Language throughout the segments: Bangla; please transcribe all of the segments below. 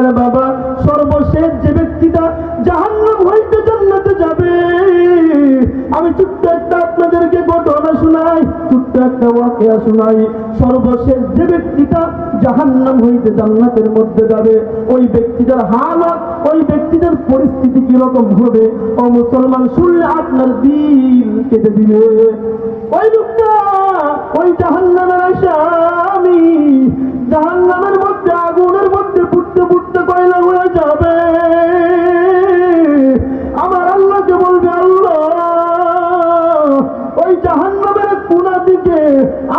বলে বাবা সর্বশেষ যে ব্যক্তিটা জাহান্নাম হইতে জান্নাতে যাবে, আমি ছোট্ট একটা আপনাদেরকে ঘটনা শোনাই, ছোট্ট একটা ওয়াকিয়া শোনাই। সর্বশেষ যে ব্যক্তিটা জাহান্নাম হইতে জান্নাতের মধ্যে যাবে, ওই ব্যক্তিটার হালত, ওই ব্যক্তিটার পরিস্থিতি কিরকম হবে ও মুসলমান শুনলে আপনার দিল কেটে দিবে। ওই লোকটা ওই জাহান্নামের আসামি, জাহান্নামের মধ্যে আগুনের মধ্যে পুড়তে পুড়তে কয়লা হয়ে যাবে। আমার আল্লাহকে বলবে আল্লাহ ওই জাহান্নামের কোনা দিকে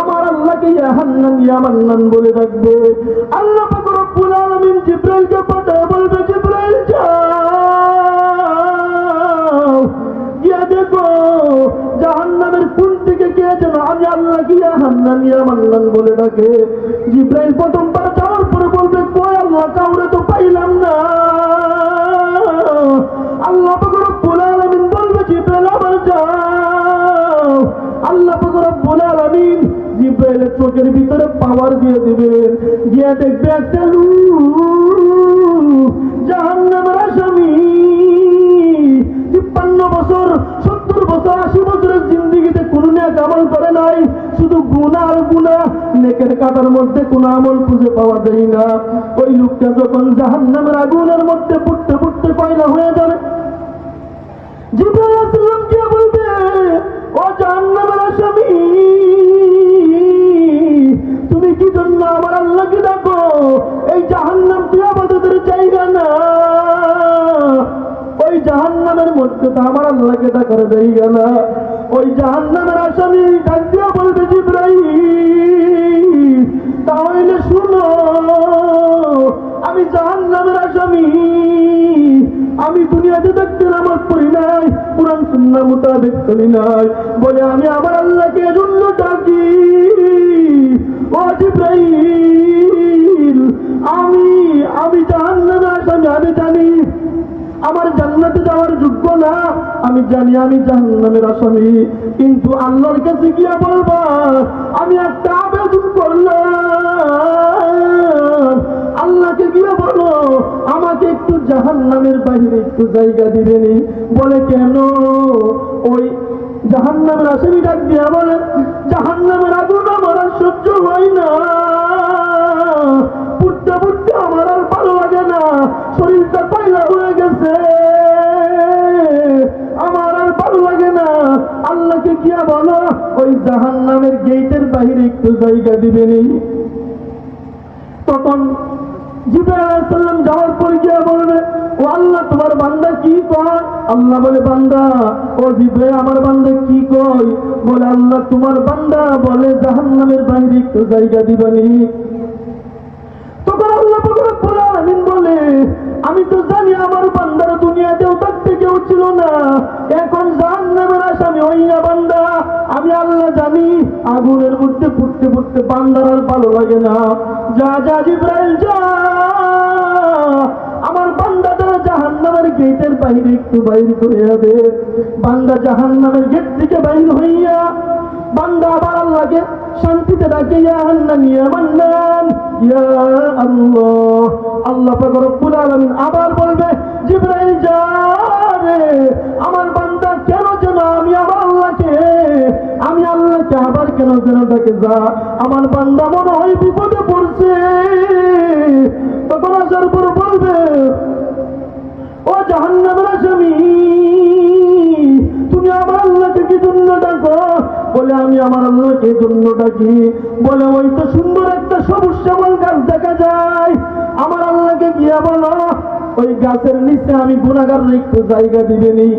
আমার আল্লাহকে জাহান্নাম ইয়ামান্নান বলে রাখবে। আল্লাহ পাক রব্বুল আলামিন জিবরাইলকে পাঠায় বলবে জিবরাইল যাও গিয়া দেখো জাহান্নামের কোন দিকে কে যেন আমি আল্লাহকে জাহান্নাম ইয়ামান্নান বলে ডাকে। জিবরাইল প্রথমবার যাওয়ার পরে বলবে কই আল্লাহ কাউরে তো পাইলাম না। আল্লাহ পাক রব্বুল আলামিন বলবে জিবরাইল আবার যাও। আল্লাহ পাক রব্বুল আলামিন জিবরাইলের চোখের ভিতরে পাওয়ার দিয়ে দিবেন, গিয়ে দেখবে একটা লোক জাহান্নামের আসামি, 53 বছর 70 বছর 80 বছরের জিন্দেগিতে কোনো নেক আমল করে নাই, শুধু গুনাহ আর গুনাহ, নেকের কাটার মধ্যে কোনো আমল খুঁজে পাওয়া যায় না। ওই লোকটা যখন জাহান্নামের আগুনের মধ্যে পুড়তে পুড়তে কয়লা হয়ে যাবে, জিবরাইল আলাইহিস সালাম কে বলবে ও জাহান্নামের আসামি তুমি কি জন্য আমার আল্লাহকে ডাকো? এই জাহান্নাম তুই আবাদতের জায়গা না, ওই জাহান্নামের মধ্যে তো আমার আল্লাহকে ডাকার জায়গা না। ওই জাহান্নামের আসামি ডাক দিয়া বলবে জিবরাইল তাহলে শুনো আমি জাহান্নামের আসামি, আমি দুনিয়াতে থাকতে নামাজ পড়ি নাই, কুরআন সুন্নাহ মোতাবেক চলি নাই, বলে আমি আমার আল্লাহকে এজন্য ডাকি। ও জিবরাইল আমি জাহান্নামের আসামি, আমি জানি আমার জান্নাতে যাওয়ার যোগ্য না, আমি জানি আমি জাহান্নামের আসামি, কিন্তু আল্লাহর কাছে গিয়া বলবা আমি একটা আবেদন করলাম, আল্লাহকে গিয়ে বলো আমাকে একটু জাহান্নামের বাইরে একটু জায়গা দিবেনি। বলে কেন? ওই জাহান্নামের আসামি ডাক দিয়া বলে জাহান্নামের আগুন আমার আর সহ্য হয় না, পুড়তে পুড়তে আমার আর ভালো লাগে না, শরীরটা কয়লা হয়ে গেছে, আমার আর ভালো লাগে না। আল্লাহকে গিয়া বলো ওই জাহান্নামের গেটের বাইরে একটু জায়গা দিবেনি। তখন জিবরাইল আলাইহিস সালাম যাওয়ার পর গিয়া বলবে ও আল্লাহ তোমার বান্দা কি কয়? আল্লাহ বলে বান্দা ও জিবরাইল আমার বান্দা কি কয়? বলে আল্লাহ তোমার বান্দা বলে জাহান্নামের বাইরে একটু জায়গা দিবানি। তখন আল্লাহ পাক রব্বুল আলামিন বলে আমি তো জানি আমার বান্দার দুনিয়াতেও থাকতে কেউ ছিল না, এখন জাহান্নামের আসামি হইয়া বান্দা, আমি আল্লাহ জানি আগুনের মধ্যে পুড়তে পুড়তে বান্দার আর ভালো লাগে না। যা যা জিবরাইল যা আমার বান্দা দ্বারা জাহান্নামের গেটের বাইরে একটু বাইরে করে যাবে। বান্দা জাহান্নামের গেট থেকে বাইরে হইয়া বান্দা আবার আল্লাহকে শান্তিতে ডাকে ইয়া হান্নান ইয়া মান্নান ইয়া আল্লাহ। আল্লাহ পাক রব্বুল আলামিন আবার বলবে জিবরাইল যা রে আমার বান্দা কেন যেন আমি আল্লাহকে আবার কেন যেন ডাকে যা, আমার বান্দা মনে হয় বিপদে পড়ছে। তখন আসার পর বলবে ও জাহান্নামের আসামি তুমি আমার আল্লাহকে কি জন্য ডাকো? বলে আমি আমার আল্লাহকে জন্য ডাকি। বলে ওই তো সুন্দর একটা সবুজ শ্যামল গাছ দেখা যায়, আমার আল্লাহকে গিয়া বলো ওই গাছের নিচে আমি গুনাহগার একটু জায়গা দিবেনি।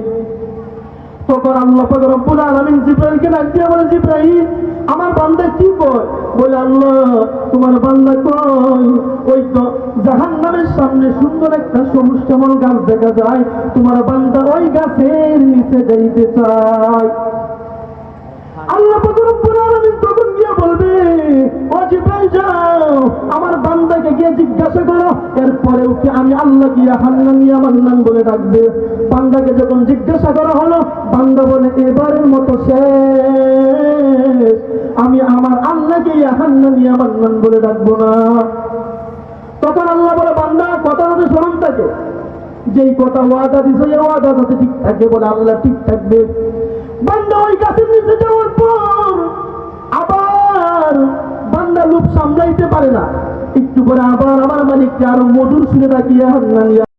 তখন আল্লাহ পাক রব্বুল আলামিন জিবরাইলকে ডাক দিয়া বলে জিবরাইল আমার বান্দা কি কয়? বলে আল্লাহ তোমার বান্দা কয় ওই তো জাহান্নামের সামনে সুন্দর একটা সবুজ শ্যামল গাছ দেখা যায়, তোমার বান্দা ওই গাছের নিচে যাইতে চায়। আল্লাহ পাক রব্বুল আলামিন তখন গিয়া বলবে ও জিবরাইল যাও আমার বান্দাকে গিয়ে জিজ্ঞাসা করো, এরপরেও কি আমি আল্লাহ গিয়া হান্নান ইয়া মান্নান বলে ডাকবে। বান্দাকে যখন জিজ্ঞাসা করা হলো বান্দা বলে এবারের মতো শেষ, আমি আমার আল্লাহকে ইয়া হান্নান ইয়া মান্নান বলে ডাকবো না। তখন আল্লাহ বলে বান্দা কথাটা থাকে, যেই কথা ওয়াদা দিছে এই ওয়াদা যাতে ঠিক থাকে, বলে আল্লাহ ঠিক থাকবে। বান্দা ওই গাছের নিচে যাওয়ার পর আবার বান্দা লোভ সামলাইতে পারে না, একটু পরে আবার আমার মালিককে আরো মধুর সুরে ডাকিয়া হান্নান